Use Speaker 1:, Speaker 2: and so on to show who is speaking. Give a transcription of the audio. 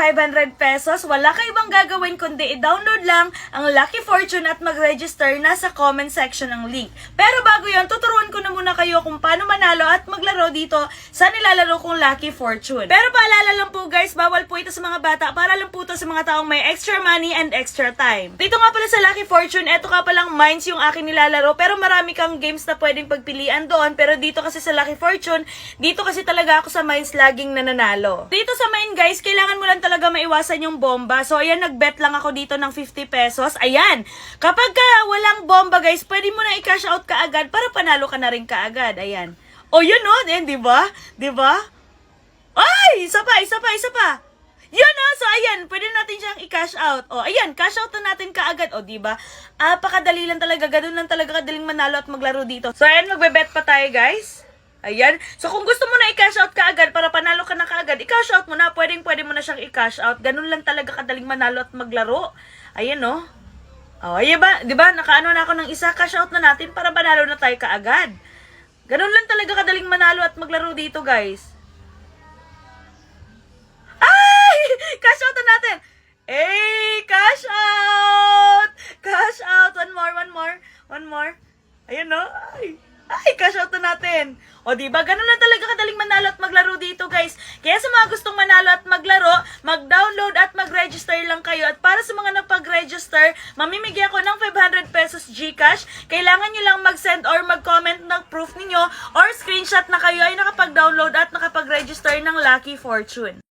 Speaker 1: 500 pesos, wala kayo ibang gagawin kundi i-download lang ang Lucky Fortune at mag-register na sa comment section ng link. Pero bago yon, tuturuan ko na muna kayo kung paano manalo at maglaro dito sa nilalaro kong Lucky Fortune. Pero paalala lang po guys, bawal po ito sa mga bata, para lang po ito sa mga taong may extra money and extra time. Dito nga pala sa Lucky Fortune, eto ka palang mines yung akin nilalaro, pero marami kang games na pwedeng pagpilian doon. Pero dito kasi sa Lucky Fortune, dito kasi talaga ako sa mines laging nananalo. Dito sa mine guys, kailangan mo lang talaga maiwasan yung bomba. So ayan, nagbet lang ako dito ng 50 pesos. Ayan, kapag ka walang bomba guys, pwede mo na i-cash out ka agad para panalo ka na rin kaagad. Ayan. O yun o, di ba? Di ba? Ay, isa pa. Yun o, so ayan, pwede natin siyang i-cash out. O ayan, cash out na natin kaagad. O diba? Apakadali lang talaga, ganun lang talaga kadaling manalo at maglaro dito. So ayan, magbe-bet pa tayo guys. Ayan. So, kung gusto mo na i-cash out kaagad para panalo ka na kaagad, i-cash out mo na. Pwede mo na siyang i-cash out. Ganun lang talaga kadaling manalo at maglaro. Ayan, no? Oh, ayan ba? Diba? Nakaano na ako ng isa. Cash out na natin para panalo na tayo kaagad. Ganun lang talaga kadaling manalo at maglaro dito, guys. Ay! Cash out na natin. Hey! Cash out! Cash out! One more. Ayan, no? Ay, cash out na natin. O diba, ganun lang talaga kadaling manalo at maglaro dito guys. Kaya sa mga gustong manalo at maglaro, mag-download at mag-register lang kayo. At para sa mga napag-register, mamimigay ako ng 500 pesos GCash. Kailangan nyo lang mag-send or mag-comment ng proof ninyo or screenshot na kayo ay nakapag-download at nakapag-register ng Lucky Fortune.